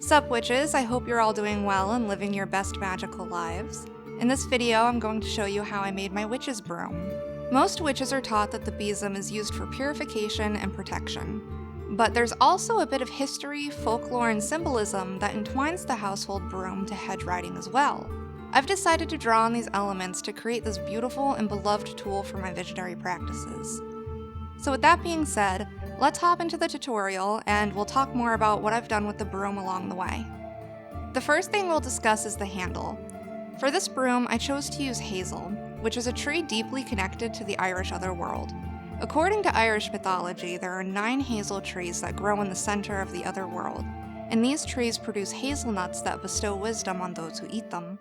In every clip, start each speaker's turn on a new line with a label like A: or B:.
A: Sup witches, I hope you're all doing well and living your best magical lives. In this video, I'm going to show you how I made my witch's broom. Most witches are taught that the besom is used for purification and protection. But there's also a bit of history, folklore, and symbolism that entwines the household broom to hedge riding as well. I've decided to draw on these elements to create this beautiful and beloved tool for my visionary practices. So with that being said, let's hop into the tutorial and we'll talk more about what I've done with the broom along the way. The first thing we'll discuss is the handle. For this broom, I chose to use hazel, which is a tree deeply connected to the Irish otherworld. According to Irish mythology, there are 9 hazel trees that grow in the center of the otherworld, and these trees produce hazelnuts that bestow wisdom on those who eat them.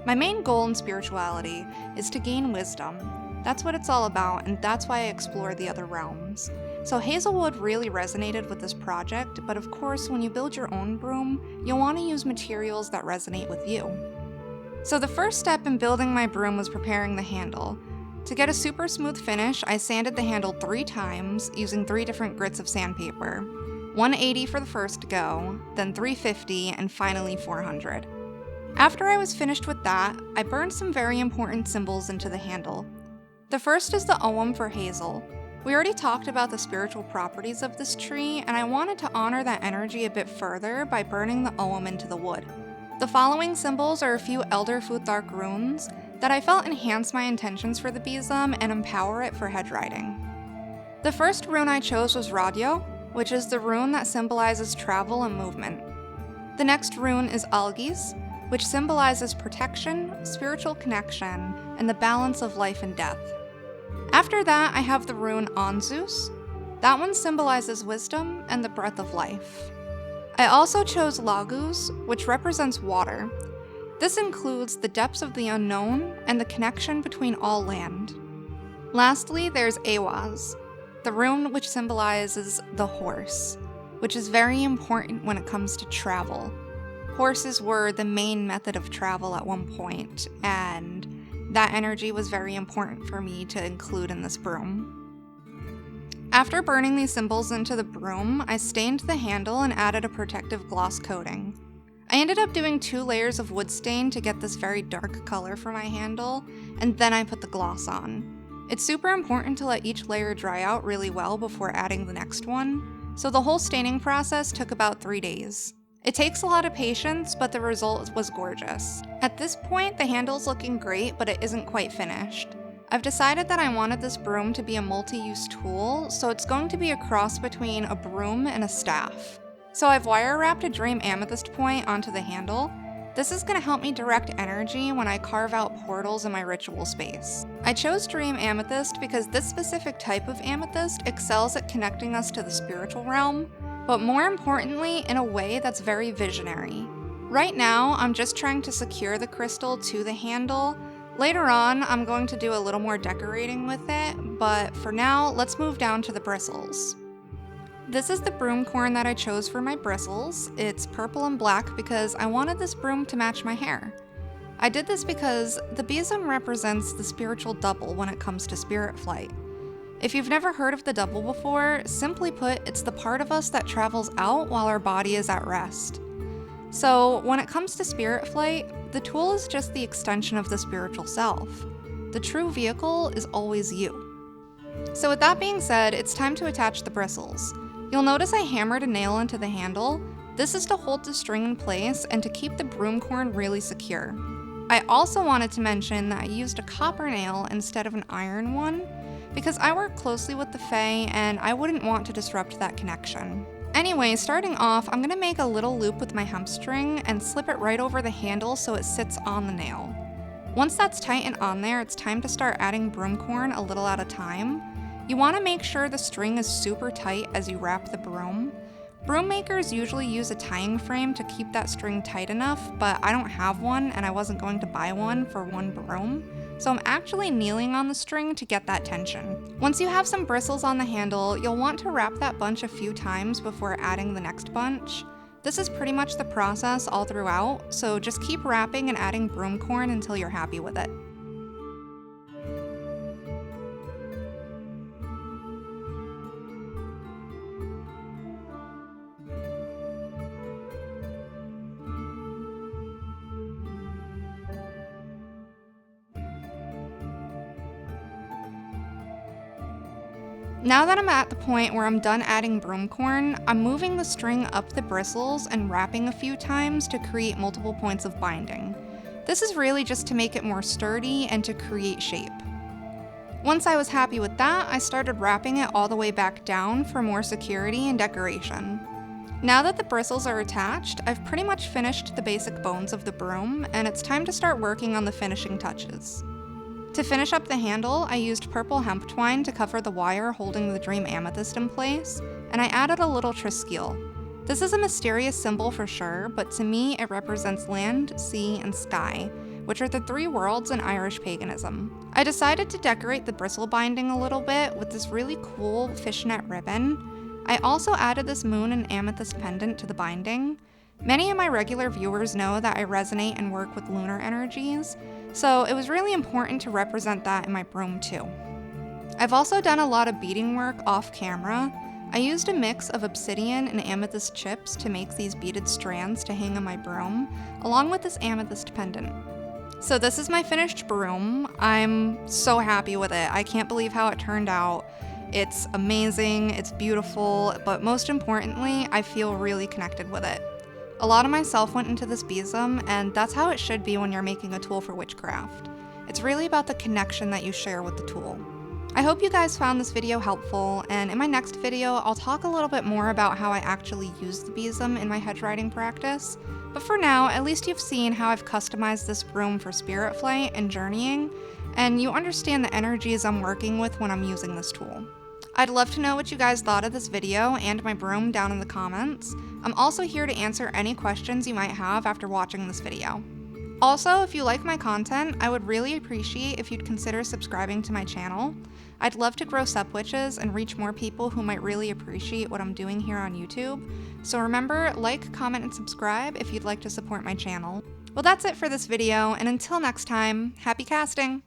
A: My main goal in spirituality is to gain wisdom. That's what it's all about, and that's why I explore the other realms. So hazelwood really resonated with this project, but of course when you build your own broom, you'll want to use materials that resonate with you. So the first step in building my broom was preparing the handle. To get a super smooth finish, I sanded the handle 3 times using 3 different grits of sandpaper. 180 for the first go, then 350, and finally 400. After I was finished with that, I burned some very important symbols into the handle. The first is the Ogham for hazel. We already talked about the spiritual properties of this tree, and I wanted to honor that energy a bit further by burning the Ogham into the wood. The following symbols are a few Elder Futhark runes that I felt enhance my intentions for the besom and empower it for hedge riding. The first rune I chose was Radio, which is the rune that symbolizes travel and movement. The next rune is Algis, which symbolizes protection, spiritual connection, and the balance of life and death. After that, I have the rune Onzus. That one symbolizes wisdom and the breath of life. I also chose Lagus, which represents water. This includes the depths of the unknown and the connection between all land. Lastly, there's Awaz, the rune which symbolizes the horse, which is very important when it comes to travel. Horses were the main method of travel at one point, and that energy was very important for me to include in this broom. After burning these symbols into the broom, I stained the handle and added a protective gloss coating. I ended up doing 2 layers of wood stain to get this very dark color for my handle, and then I put the gloss on. It's super important to let each layer dry out really well before adding the next one, so the whole staining process took about 3 days. It takes a lot of patience, but the result was gorgeous. At this point, the handle's looking great, but it isn't quite finished. I've decided that I wanted this broom to be a multi-use tool, so it's going to be a cross between a broom and a staff. So I've wire wrapped a Dream Amethyst point onto the handle. This is going to help me direct energy when I carve out portals in my ritual space. I chose Dream Amethyst because this specific type of amethyst excels at connecting us to the spiritual realm, but more importantly, in a way that's very visionary. Right now, I'm just trying to secure the crystal to the handle. Later on, I'm going to do a little more decorating with it, but for now, let's move down to the bristles. This is the broom corn that I chose for my bristles. It's purple and black because I wanted this broom to match my hair. I did this because the besom represents the spiritual double when it comes to spirit flight. If you've never heard of the double before, simply put, it's the part of us that travels out while our body is at rest. So when it comes to spirit flight, the tool is just the extension of the spiritual self. The true vehicle is always you. So with that being said, it's time to attach the bristles. You'll notice I hammered a nail into the handle. This is to hold the string in place and to keep the broom corn really secure. I also wanted to mention that I used a copper nail instead of an iron one, because I work closely with the Fae and I wouldn't want to disrupt that connection. Anyway, starting off, I'm going to make a little loop with my hemp string and slip it right over the handle so it sits on the nail. Once that's tight and on there, it's time to start adding broom corn a little at a time. You want to make sure the string is super tight as you wrap the broom. Broom makers usually use a tying frame to keep that string tight enough, but I don't have one and I wasn't going to buy one for one broom, so I'm actually kneeling on the string to get that tension. Once you have some bristles on the handle, you'll want to wrap that bunch a few times before adding the next bunch. This is pretty much the process all throughout, so just keep wrapping and adding broom corn until you're happy with it. Now that I'm at the point where I'm done adding broom corn, I'm moving the string up the bristles and wrapping a few times to create multiple points of binding. This is really just to make it more sturdy and to create shape. Once I was happy with that, I started wrapping it all the way back down for more security and decoration. Now that the bristles are attached, I've pretty much finished the basic bones of the broom, and it's time to start working on the finishing touches. To finish up the handle, I used purple hemp twine to cover the wire holding the dream amethyst in place, and I added a little triskele. This is a mysterious symbol for sure, but to me it represents land, sea, and sky, which are the three worlds in Irish paganism. I decided to decorate the bristle binding a little bit with this really cool fishnet ribbon. I also added this moon and amethyst pendant to the binding. Many of my regular viewers know that I resonate and work with lunar energies, so it was really important to represent that in my broom too. I've also done a lot of beading work off camera. I used a mix of obsidian and amethyst chips to make these beaded strands to hang on my broom, along with this amethyst pendant. So this is my finished broom. I'm so happy with it. I can't believe how it turned out. It's amazing, it's beautiful, but most importantly, I feel really connected with it. A lot of myself went into this besom, and that's how it should be when you're making a tool for witchcraft. It's really about the connection that you share with the tool. I hope you guys found this video helpful, and in my next video, I'll talk a little bit more about how I actually use the besom in my hedge riding practice. But for now, at least you've seen how I've customized this broom for spirit flight and journeying, and you understand the energies I'm working with when I'm using this tool. I'd love to know what you guys thought of this video and my broom down in the comments. I'm also here to answer any questions you might have after watching this video. Also, if you like my content, I would really appreciate if you'd consider subscribing to my channel. I'd love to grow sup witches and reach more people who might really appreciate what I'm doing here on YouTube. So remember, like, comment, and subscribe if you'd like to support my channel. Well, that's it for this video, and until next time, happy casting!